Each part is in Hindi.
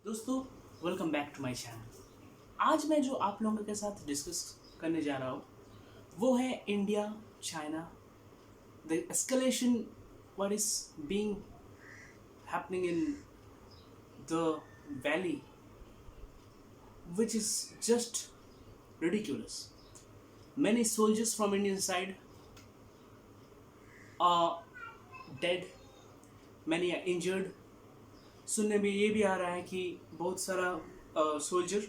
दोस्तों, welcome back to my channel. आज मैं जो आप लोगों के साथ डिस्कस करने जा रहा हूँ वो है India China, the escalation what is being happening in the valley which is just ridiculous. Many soldiers from Indian side are dead, many are injured. सुनने में ये भी आ रहा है कि बहुत सारा सोल्जर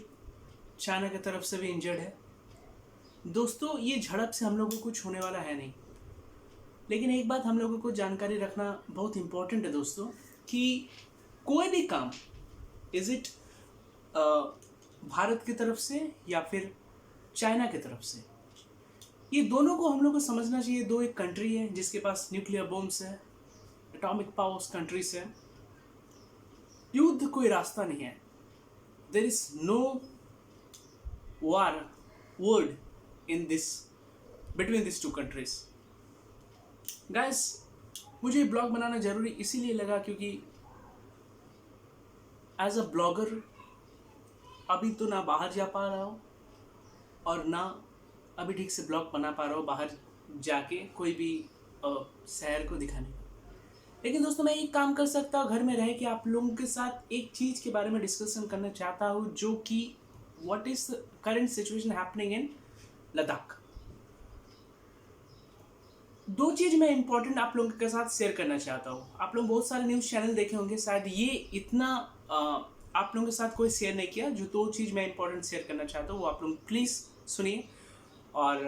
चाइना की तरफ से भी इंजर्ड है। दोस्तों, ये झड़प से हम लोगों को कुछ होने वाला है नहीं, लेकिन एक बात हम लोगों को जानकारी रखना बहुत इम्पोर्टेंट है दोस्तों, कि कोई भी काम इज इट भारत की तरफ से या फिर चाइना की तरफ से, ये दोनों को हम लोग को समझना चाहिए। दो एक कंट्री है जिसके पास न्यूक्लियर बॉम्ब्स है, एटॉमिक पावर्स कंट्रीज है। युद्ध कोई रास्ता नहीं है। There is no war word in this between this two countries. Guys, मुझे ब्लॉग बनाना जरूरी इसीलिए लगा क्योंकि एज अ ब्लॉगर अभी तो ना बाहर जा पा रहा हूँ और ना अभी ठीक से ब्लॉग बना पा रहा हूँ बाहर जाके कोई भी शहर को दिखाने का। लेकिन दोस्तों, मैं एक काम कर सकता हूँ घर में रह के आप लोगों के साथ एक चीज़ के बारे में डिस्कशन करना चाहता हूँ, जो कि what is current situation happening in Ladakh. दो चीज़ मैं इंपॉर्टेंट आप लोगों के साथ शेयर करना चाहता हूँ। आप लोग बहुत सारे न्यूज़ चैनल देखे होंगे, शायद ये इतना आप लोगों के साथ कोई शेयर नहीं किया। जो दो चीज़ मैं इंपॉर्टेंट शेयर करना चाहता हूँ वो आप लोग प्लीज़ सुनिए, और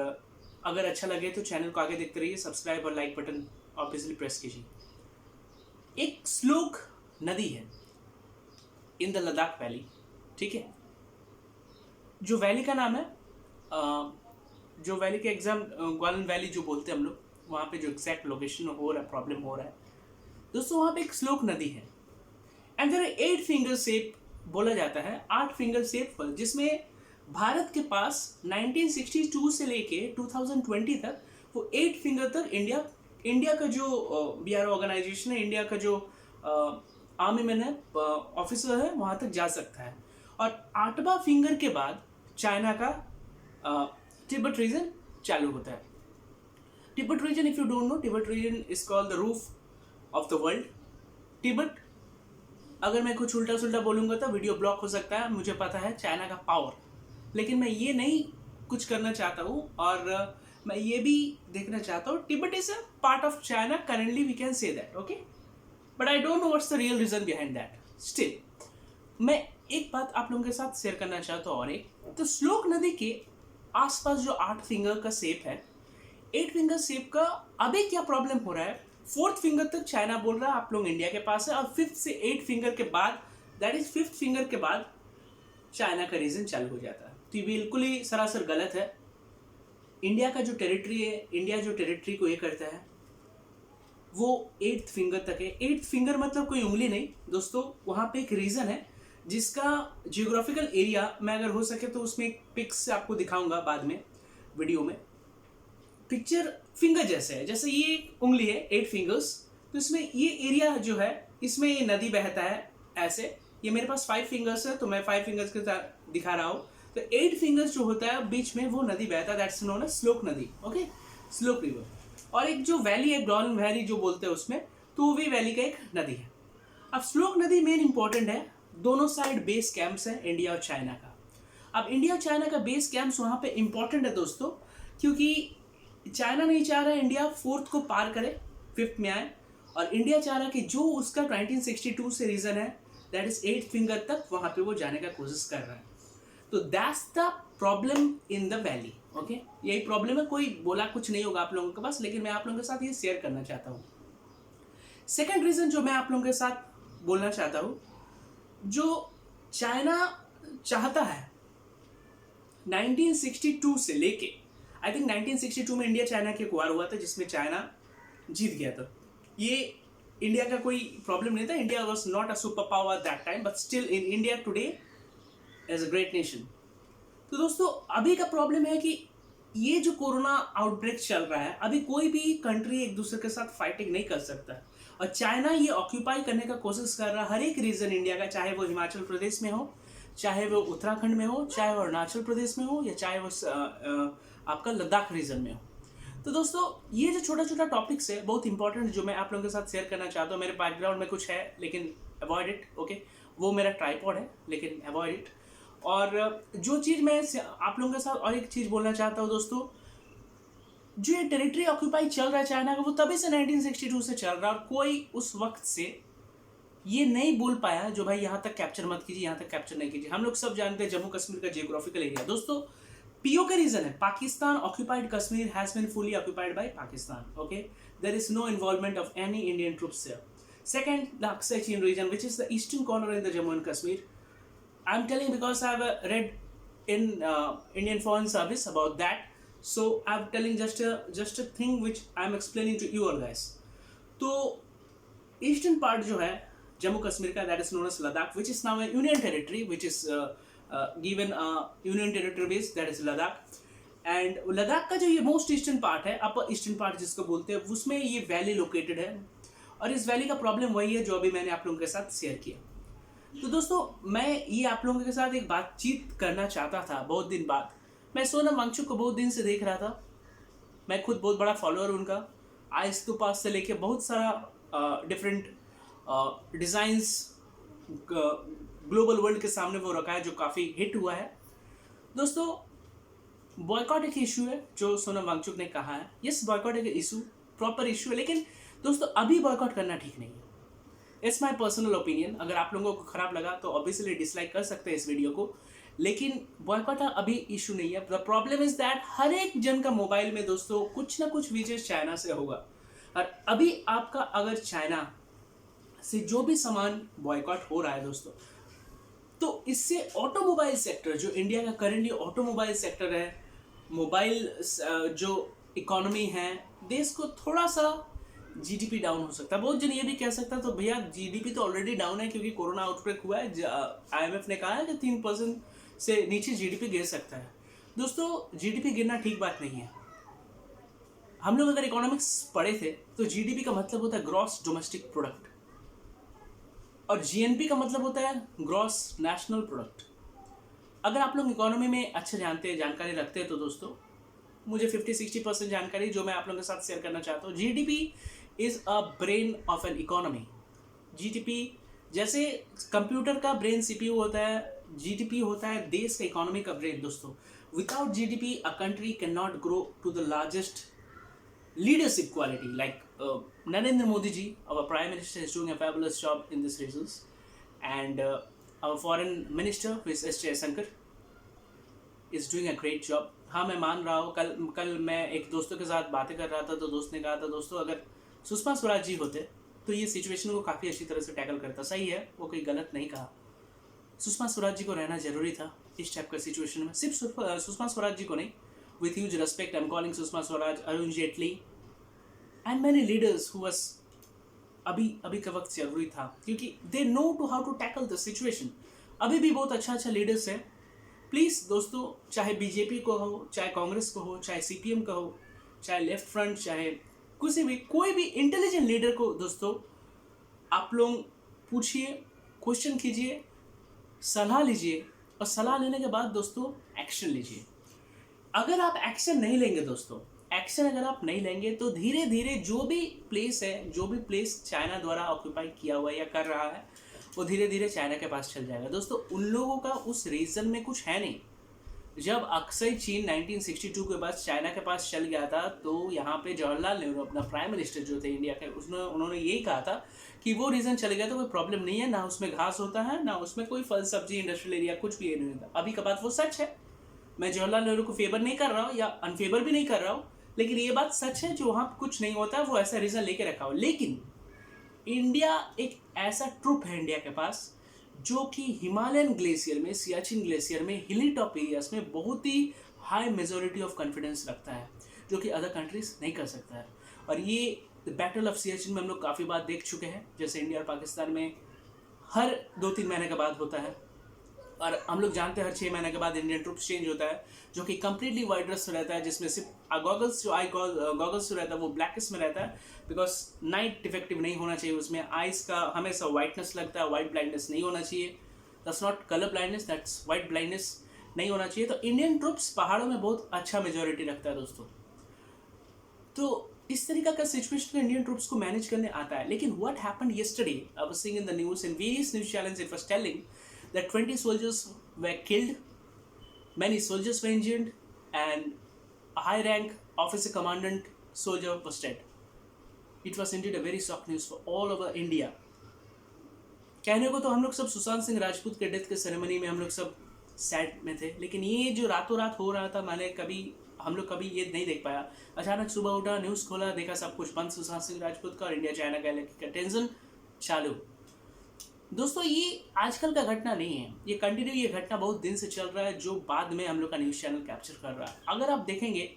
अगर अच्छा लगे तो चैनल को आगे देखते रहिए। सब्सक्राइब और लाइक बटन ऑब्वियसली प्रेस कीजिए। एक श्लोक नदी है इन द लद्दाख वैली, ठीक है। जो वैली का नाम है जो वैली के एग्जाम ग्वालन वैली जो बोलते हैं हम लोग, वहाँ पे जो एग्जैक्ट लोकेशन हो रहा है, प्रॉब्लम हो रहा है दोस्तों, वहाँ पे एक श्लोक नदी है and there are 8 finger shape बोला जाता है, 8 फिंगर शेप पर, जिसमें भारत के पास 1962 से लेके 2020 तक वो 8 फिंगर तक इंडिया का जो BR ऑर्गेनाइजेशन है, इंडिया का जो आर्मी मैन है, ऑफिसर है, वहाँ तक जा सकता है। और 8वां फिंगर के बाद चाइना का तिब्बत रीजन चालू होता है। Tibet region, if you don't know, Tibet region is called the roof of the world. Tibet, अगर मैं कुछ उल्टा सुल्टा बोलूँगा तो वीडियो ब्लॉक हो सकता है, मुझे पता है, चाइना का पावर। लेकिन मैं ये नहीं कुछ करना चाहता हूँ, और मैं ये भी देखना चाहता हूँ Tibet is a part of China currently, we can say that, okay, but I don't know what's the real reason behind that. Still मैं एक बात आप लोगों के साथ शेयर करना चाहता हूँ, और एक तो श्लोक नदी के आसपास जो 8 फिंगर का शेप है, 8 फिंगर शेप का अभी क्या प्रॉब्लम हो रहा है, 4th फिंगर तक चाइना बोल रहा है आप लोग इंडिया के पास है, और 5th से 8 फिंगर के बाद, दैट इज 5th फिंगर के बाद चाइना का रीजन चालू हो जाता है। तो ये बिल्कुल ही सरासर गलत है। इंडिया का जो टेरिटरी है, इंडिया जो टेरिटरी को ये करता है वो 8th फिंगर तक है। 8th फिंगर मतलब कोई उंगली नहीं दोस्तों, वहाँ पे एक रीजन है जिसका जियोग्राफिकल एरिया, मैं अगर हो सके तो उसमें एक पिक्स से आपको दिखाऊंगा बाद में वीडियो में। पिक्चर फिंगर जैसे है, जैसे ये एक उंगली है 8 फिंगर्स, तो इसमें ये एरिया जो है, इसमें ये नदी बहता है ऐसे। ये मेरे पास 5 फिंगर्स है तो मैं 5 फिंगर्स के साथ दिखा रहा हूँ। तो 8 फिंगर्स जो होता है बीच में वो नदी बहता है, दैट्स नोन एज श्लोक नदी, ओके, श्लोक रिवर। और एक जो वैली है, ग्वालन वैली जो बोलते हैं उसमें, तो वो भी वैली का एक नदी है। अब श्लोक नदी मेन इंपॉर्टेंट है, दोनों साइड बेस कैंप्स है इंडिया और चाइना का। अब इंडिया और चाइना का बेस कैंप्स वहाँ पे इंपॉर्टेंट है दोस्तों, क्योंकि चाइना नहीं चाह रहा है इंडिया 4th को पार करे, 5th में आए, और इंडिया चाह रहा है कि जो उसका 1962 से रीजन है, दैट इज 8 फिंगर तक, वहाँ पे वो जाने का कोशिश कर रहा है। तो that's the problem in the valley, okay, यही प्रॉब्लम है। कोई बोला कुछ नहीं होगा आप लोगों के पास, लेकिन मैं आप लोगों के साथ ये शेयर करना चाहता हूँ। सेकंड रीजन जो मैं आप लोगों के साथ बोलना चाहता हूँ, जो चाइना चाहता है 1962 से लेके, आई थिंक 1962 में इंडिया चाइना के वार हुआ था जिसमें चाइना जीत गया था। ये इंडिया का कोई प्रॉब्लम नहीं था, India was not a superpower that time, but still in India today as a great nation. तो दोस्तों, अभी का प्रॉब्लम है कि ये जो कोरोना आउटब्रेक चल रहा है, अभी कोई भी कंट्री एक दूसरे के साथ फाइटिंग नहीं कर सकता है, और चाइना ये ऑक्यूपाई करने का कोशिश कर रहा है हर एक रीजन इंडिया का, चाहे वो हिमाचल प्रदेश में हो, चाहे वो उत्तराखंड में हो, चाहे वो अरुणाचल प्रदेश में हो, या चाहे वो आपका लद्दाख रीजन में हो। तो दोस्तों ये जो छोटा छोटा टॉपिक्स है बहुत इंपॉर्टेंट जो मैं आप लोगों के साथ शेयर करना चाहता हूँ। मेरे बैकग्राउंड में कुछ है लेकिन अवॉइड इट, ओके। वो मेरा ट्राइपॉड है लेकिन अवॉइड इट। और जो चीज़ मैं आप लोगों के साथ और एक चीज़ बोलना चाहता हूँ दोस्तों, जो ये टेरिटरी ऑक्यूपाई चल रहा है चाइना का वो तभी से 1962 से चल रहा है, और कोई उस वक्त से ये नहीं बोल पाया जो भाई यहाँ तक कैप्चर मत कीजिए, यहाँ तक कैप्चर नहीं कीजिए। हम लोग सब जानते हैं जम्मू कश्मीर का जियोग्राफिकल एरिया दोस्तों पीओ का रीजन है, Pakistan occupied Kashmir has been fully occupied by Pakistan, okay. There is no involvement of any Indian troops there. Second, the Aksai Chin region, which is the eastern corner in the Jammu and Kashmir. I'm telling because I've read in Indian Foreign Service about that, so I'm telling just a thing which I'm explaining to you all guys. तो ईस्टर्न पार्ट जो है जम्मू कश्मीर का, that is known as Ladakh, which is now union territory, which is given union territory base, that is Ladakh. And Ladakh का जो ये मोस्ट ईस्टर्न पार्ट है, अपर ईस्टर्न पार्ट जिसको बोलते हैं, उसमें ये वैली लोकेटेड है, और इस वैली का प्रॉब्लम वही है जो अभी मैंने आप लोगों के साथ शेयर किया। तो दोस्तों मैं ये आप लोगों के साथ एक बातचीत करना चाहता था बहुत दिन बाद। मैं सोनम वांगचुक को बहुत दिन से देख रहा था, मैं खुद बहुत बड़ा फॉलोअर उनका, आइस तो पास से लेके बहुत सारा डिफरेंट डिज़ाइंस ग्लोबल वर्ल्ड के सामने वो रखा है जो काफ़ी हिट हुआ है। दोस्तों बॉयकॉट एक इशू है जो सोनम वांगचुक ने कहा है, यस बॉयकॉट एक इशू, प्रॉपर इशू है, लेकिन दोस्तों अभी बॉयकॉट करना ठीक नहीं है। It's my personal opinion. अगर आप लोगों को खराब लगा तो ऑब्वियसली डिसलाइक कर सकते हैं इस वीडियो को, लेकिन बॉयकॉट अभी इशू नहीं है। द प्रॉब्लम इज दैट हर एक जन का मोबाइल में दोस्तों कुछ ना कुछ विजय चाइना से होगा, और अभी आपका अगर चाइना से जो भी सामान बॉयकॉट हो रहा है दोस्तों, तो इससे ऑटोमोबाइल सेक्टर जो इंडिया का करेंटली ऑटोमोबाइल सेक्टर है, मोबाइल जो इकोनॉमी है देश को, थोड़ा सा जीडीपी डाउन हो सकता है। बहुत जन ये भी कह सकता है तो भैया जीडीपी तो ऑलरेडी डाउन है क्योंकि कोरोना आउटब्रेक हुआ है, आईएमएफ ने कहा है कि 3% से नीचे जीडीपी गिर सकता है। दोस्तों जीडीपी गिरना ठीक बात नहीं है। हम लोग अगर इकोनॉमिक्स पढ़े थे तो जीडीपी का मतलब होता है ग्रॉस डोमेस्टिक प्रोडक्ट, और जीएनपी का मतलब होता है ग्रॉस नेशनल प्रोडक्ट। अगर आप लोग इकोनॉमी में अच्छे जानकारी रखते हैं तो दोस्तों मुझे 50-60% जानकारी जो मैं आप लोगों के साथ शेयर करना चाहता हूँ। GDP is a brain of an economy. GDP जैसे कंप्यूटर का ब्रेन सीपीयू होता है, जीडीपी होता है देश का इकोनॉमी का ब्रेन दोस्तों। Without GDP a country can not grow to the largest leadership quality, like Narendra Modi ji, our prime minister, is doing a fabulous job in these regions, and our foreign minister, who is S. Jaishankar, is doing a great job. हाँ मैं मान रहा हूँ, कल मैं एक दोस्तों के साथ बातें कर रहा था तो दोस्त ने कहा था दोस्तों अगर सुषमा स्वराज जी होते तो ये सिचुएशन को काफ़ी अच्छी तरह से टैकल करता। सही है, वो कोई गलत नहीं कहा। सुषमा स्वराज जी को रहना जरूरी था इस टाइप का सिचुएशन में। सिर्फ सुषमा स्वराज जी को नहीं, with huge respect I'm calling Sushma Swaraj, Arun Jaitley and many leaders who was अभी का वक्त जरूरी था क्योंकि they know to how to tackle the situation। अभी भी बहुत अच्छा लीडर्स है। प्लीज़ दोस्तों चाहे बीजेपी को हो, चाहे कांग्रेस को हो, चाहे सीपीएम का हो, चाहे लेफ्ट फ्रंट, चाहे कोई भी इंटेलिजेंट लीडर को दोस्तों आप लोग पूछिए, क्वेश्चन कीजिए, सलाह लीजिए, और सलाह लेने के बाद दोस्तों एक्शन लीजिए। अगर आप एक्शन नहीं लेंगे दोस्तों, एक्शन अगर आप नहीं लेंगे तो धीरे धीरे जो भी प्लेस चाइना द्वारा ऑक्यूपाई किया हुआ या कर रहा है वो धीरे धीरे चाइना के पास चल जाएगा। दोस्तों उन लोगों का उस रीजन में कुछ है नहीं। जब अक्सई चीन 1962 के बाद चाइना के पास चल गया था तो यहाँ पे जवाहरलाल नेहरू अपना प्राइम मिनिस्टर जो थे इंडिया के, उन्होंने यही कहा था कि वो रीजन चले गया तो कोई प्रॉब्लम नहीं है, ना उसमें घास होता है, ना उसमें कोई फल सब्जी इंडस्ट्रियल एरिया कुछ भी नहीं होता। अभी का बात वो सच है। मैं जवाहरलाल नेहरू को फेवर नहीं कर रहा हूँ या अनफेवर भी नहीं कर रहा हूँ, लेकिन ये बात सच है जो वहाँ कुछ नहीं होता है वो ऐसा रीज़न लेके रखा हो। लेकिन इंडिया एक ऐसा ट्रुप है इंडिया के पास जो कि हिमालयन ग्लेशियर में, सियाचिन ग्लेशियर में, हिली टॉप एरियाज में बहुत ही हाई मेजोरिटी ऑफ कॉन्फिडेंस रखता है जो कि अदर कंट्रीज नहीं कर सकता है। और ये बैटल ऑफ सियाचिन में हम लोग काफ़ी बार देख चुके हैं, जैसे इंडिया और पाकिस्तान में हर 2-3 महीने के बाद होता है। और हम लोग जानते हैं हर 6 महीने के बाद इंडियन ट्रुप्स चेंज होता है, जो कि कंप्लीटली वाइट ड्रेस में रहता है, जिसमें सिर्फ गॉगल्स जो आई गॉगल्स जो रहता है वो ब्लैकिश में रहता है, बिकॉज नाइट डिफेक्टिव नहीं होना चाहिए उसमें। आइज का हमेशा वाइटनेस लगता है, वाइट ब्लाइंडनेस नहीं होना चाहिए। That's not colour blindness, that's white blindness नहीं होना चाहिए। तो इंडियन ट्रुप्स पहाड़ों में बहुत अच्छा मेजोरिटी रखता है दोस्तों। तो इस तरीका का सिचुएशन में इंडियन ट्रुप्स को मैनेज करने आता है। लेकिन what happened yesterday, I was seeing in the news, in various news channels it was telling that 20 soldiers were killed, many soldiers were injured, and a high rank officer commandant soldier was dead. It was indeed a very shock news for all over India. कहने को तो हम लोग सब सुशांत सिंह राजपूत के डेथ के सेरेमनी में हम लोग सब सैड में थे, लेकिन ये जो रातों रात हो रहा था हम लोग कभी ये नहीं देख पाया। अचानक सुबह उठा, न्यूज़ खोला, देखा सब कुछ बंद सुशांत सिंह राजपूत का, और इंडिया चाइना गैलेक्सी का टेंशन चालू। दोस्तों ये आजकल का घटना नहीं है, ये कंटिन्यू ये घटना बहुत दिन से चल रहा है, जो बाद में हम लोग का न्यूज़ चैनल कैप्चर कर रहा है। अगर आप देखेंगे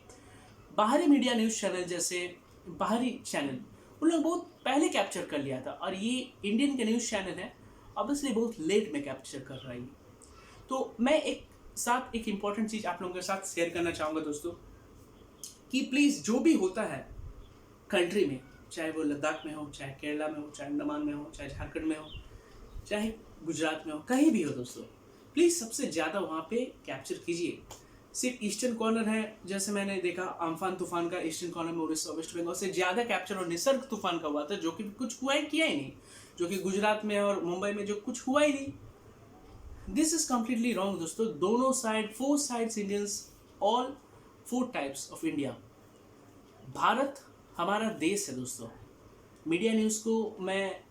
बाहरी मीडिया न्यूज़ चैनल, जैसे बाहरी चैनल, उन लोग बहुत पहले कैप्चर कर लिया था, और ये इंडियन के न्यूज़ चैनल है ऑब्वियसली बहुत लेट में कैप्चर कर रहा है। तो मैं एक इम्पॉर्टेंट चीज़ आप लोगों के साथ शेयर करना चाहूँगा दोस्तों, कि प्लीज़ जो भी होता है कंट्री में, चाहे वो लद्दाख में हो, चाहे केरला में हो, चाहे अंडमान में हो, चाहे झारखंड में हो, चाहे गुजरात में हो, कहीं भी हो दोस्तों, प्लीज़ सबसे ज़्यादा वहाँ पे कैप्चर कीजिए। सिर्फ ईस्टर्न कॉर्नर है, जैसे मैंने देखा अम्फान तूफान का ईस्टर्न कॉर्नर में उड़ीसा वेस्ट बंगाल से ज़्यादा कैप्चर और निसर्ग तूफान का हुआ था, जो कि कुछ किया ही नहीं, जो कि गुजरात में और मुंबई में जो कुछ हुआ ही नहीं। दिस इज कम्प्लीटली रॉन्ग दोस्तों। दोनों side, 4 sides Indians, all 4 types of India. Bharat हमारा देश है दोस्तों। मीडिया न्यूज़ को मैं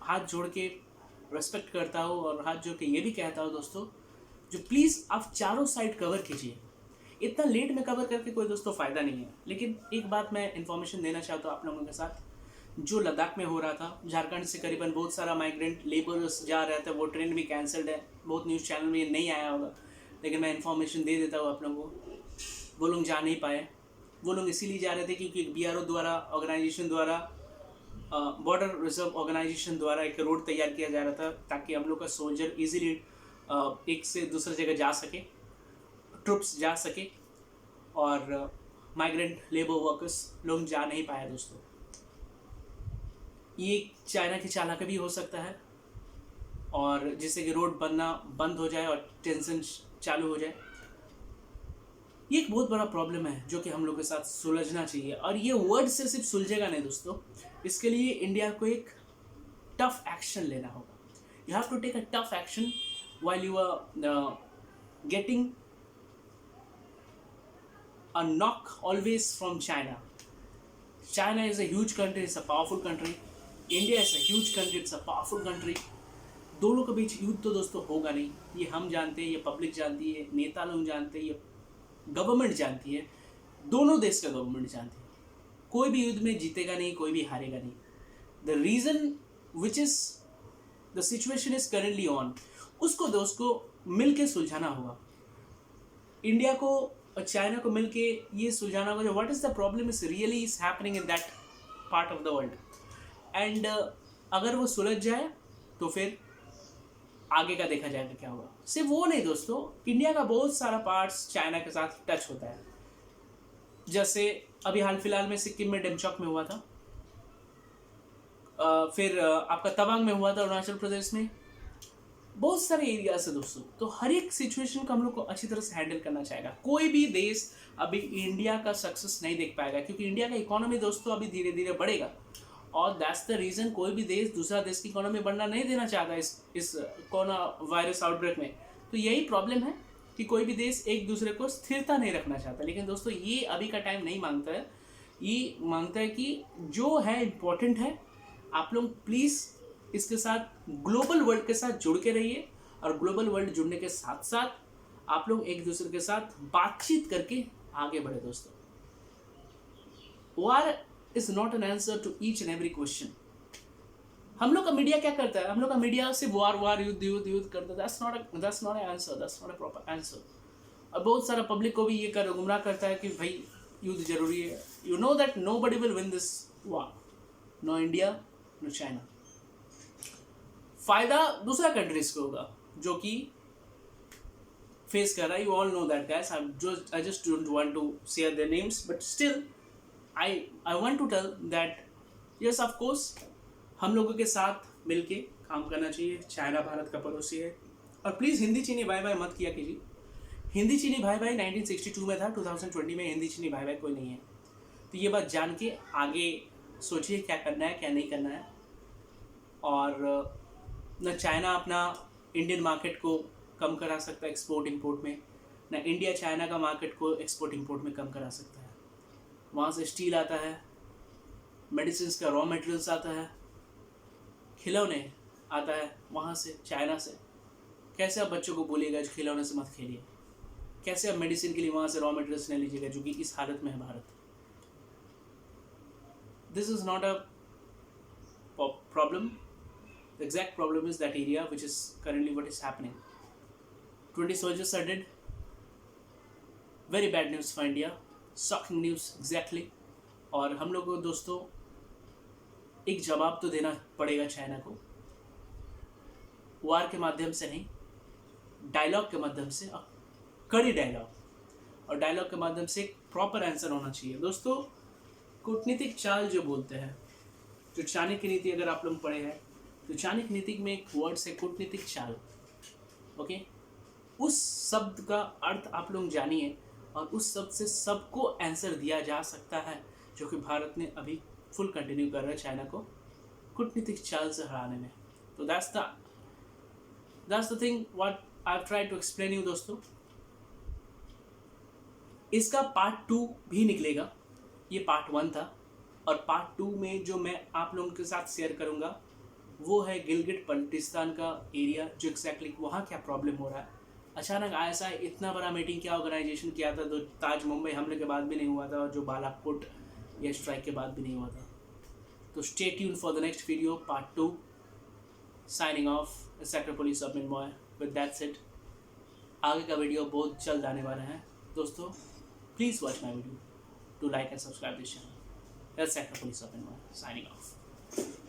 हाथ जोड़ के रेस्पेक्ट करता हूँ, और हाथ जोड़ के ये भी कहता हूँ दोस्तों, जो प्लीज़ आप चारों साइड कवर कीजिए। इतना लेट में कवर करके कोई दोस्तों फ़ायदा नहीं है। लेकिन एक बात मैं इन्फॉर्मेशन देना चाहता हूँ आप लोगों के साथ, जो लद्दाख में हो रहा था, झारखंड से करीबन बहुत सारा माइग्रेंट लेबर्स जा रहे थे, वो ट्रेन भी कैंसल्ड है। बहुत न्यूज़ चैनल में ये नहीं आया होगा, लेकिन मैं इन्फॉर्मेशन दे देता हूँ आप लोगों को। वो लोग जा नहीं पाए, वो लोग इसीलिए जा रहे थे क्योंकि BRO द्वारा, ऑर्गेनाइजेशन द्वारा, बॉर्डर रिजर्व ऑर्गेनाइजेशन द्वारा एक रोड तैयार किया जा रहा था, ताकि हम लोग का सोल्जर इजीली एक से दूसरी जगह जा सके, ट्रुप्स जा सके, और माइग्रेंट लेबर वर्कर्स लोग जा नहीं पाए दोस्तों। ये चाइना की चालाकी भी हो सकता है, और जिससे कि रोड बनना बंद हो जाए और टेंशन चालू हो जाए। ये एक बहुत बड़ा प्रॉब्लम है जो कि हम लोग के साथ सुलझना चाहिए, और ये वर्ड से सिर्फ सुलझेगा नहीं दोस्तों। इसके लिए इंडिया को एक टफ एक्शन लेना होगा। You have to take a tough action while you are getting a knock always from China. China is a huge country, it's a powerful country. India is a huge country, it's a powerful country. दोनों के बीच युद्ध तो दोस्तों होगा नहीं, ये हम जानते हैं, ये पब्लिक जानती है, नेता लोग जानते हैं, ये गवर्नमेंट जानती है, दोनों देश का गवर्नमेंट जानती है। कोई भी युद्ध में जीतेगा नहीं, कोई भी हारेगा नहीं। The reason which is the situation is currently on, उसको दोस्त को मिल के सुलझाना होगा। इंडिया को और चाइना को मिल के ये सुलझाना होगा, what is the problem is really is happening in that part of the world. And अगर वो सुलझ जाए तो फिर आगे का देखा जाएगा क्या होगा। सिर्फ वो नहीं दोस्तों, इंडिया का बहुत सारा पार्ट्स चाइना के साथ टच होता है। जैसे अभी हाल फिलहाल में सिक्किम में डेमचौक में हुआ था, फिर आपका तवांग में हुआ था अरुणाचल प्रदेश में, बहुत सारे एरियाज है दोस्तों। तो हर एक सिचुएशन को हम लोग को अच्छी तरह से हैंडल करना चाहेगा। कोई भी देश अभी इंडिया का सक्सेस नहीं देख पाएगा, क्योंकि इंडिया का इकोनॉमी दोस्तों अभी धीरे धीरे बढ़ेगा, और दैट्स द रीज़न कोई भी देश दूसरा देश की इकोनॉमी बढ़ना नहीं देना चाहता इस कोरोना वायरस आउटब्रेक में। तो यही प्रॉब्लम है कि कोई भी देश एक दूसरे को स्थिरता नहीं रखना चाहता। लेकिन दोस्तों ये अभी का टाइम नहीं मांगता है, ये मांगता है कि जो है इम्पोर्टेंट है, आप लोग प्लीज़ इसके साथ ग्लोबल वर्ल्ड के साथ जुड़ के रहिए, और ग्लोबल वर्ल्ड जुड़ने के साथ साथ आप लोग एक दूसरे के साथ बातचीत करके आगे बढ़े दोस्तों। War is not an answer to each and every question. हम लोग का मीडिया क्या करता है, हम लोग का मीडिया सिर्फ वार युद्ध करता है। That's not A answer, that's not a proper answer. और बहुत सारा पब्लिक को भी ये गुमराह करता है कि भाई युद्ध जरूरी है। You know that nobody will win this war, no India no China. फायदा दूसरा कंट्रीज को होगा, जो कि फेस कर रहा है. You all know that guys. I just don't want to share their names, but still I want to tell that yes of course हम लोगों के साथ मिलके काम करना चाहिए. चाइना भारत का पड़ोसी है. और प्लीज़ हिंदी चीनी भाई भाई मत किया कीजिए. हिंदी चीनी भाई भाई 1962 में था. 2020 में हिंदी चीनी भाई भाई कोई नहीं है. तो ये बात जान के आगे सोचिए क्या करना है क्या नहीं करना है. और न चाइना अपना इंडियन मार्केट को कम करा सकता है एक्सपोर्ट इंपोर्ट में, न इंडिया चाइना का मार्केट को एक्सपोर्ट इंपोर्ट में कम करा सकता है. वहाँ से स्टील आता है, मेडिसिन का रॉ मटेरियल्स आता है, खिलौने आता है वहाँ से चाइना से. कैसे आप बच्चों को बोलिएगा जो खिलौने से मत खेलिए? कैसे आप मेडिसिन के लिए वहाँ से रॉ मटेरियल्स नहीं लीजिएगा जो कि इस हालत में है Bharat? This is not a problem. The exact problem is that area which is currently what is happening. 20 soldiers are dead. Very bad news for India. Shocking news exactly. और हम लोग को दोस्तों एक जवाब तो देना पड़ेगा चाइना को. वार के माध्यम से नहीं, डायलॉग के माध्यम से, कड़ी डायलॉग. और डायलॉग के माध्यम से एक प्रॉपर आंसर होना चाहिए. दोस्तों कूटनीतिक चाल जो बोलते हैं, जो चाणक्य नीति अगर आप लोग पढ़े हैं तो चाणक्य नीति में एक वर्ड है कूटनीतिक चाल. ओके, उस शब्द का अर्थ आप लोग जानिए और उस शब्द से सबको आंसर दिया जा सकता है जो कि भारत ने अभी फुल कंटिन्यू कर रहा है चाइना को कूटनीतिक चाल से हराने में. तो that's the thing what I have tried to explain you दोस्तों. इसका पार्ट 2 भी निकलेगा. ये पार्ट 1 था और पार्ट 2 में जो मैं आप लोगों के साथ शेयर करूँगा वो है गिलगिट बल्टिस्तान का एरिया, जो एग्जैक्टली वहाँ क्या प्रॉब्लम हो रहा है. अचानक ISI इतना बड़ा मीटिंग क्या ऑर्गेनाइजेशन किया था जो ताज मुंबई हमले के बाद भी नहीं हुआ था और जो बालाकोट या स्ट्राइक के बाद भी नहीं हुआ था. तो stay tune for the next video part 2. Signing off sector police of Minmoy. With that said आगे का वीडियो बहुत जल्द आने वाला है दोस्तों. Please watch my video. To like and subscribe this channel. Sector police of Minmoy signing of.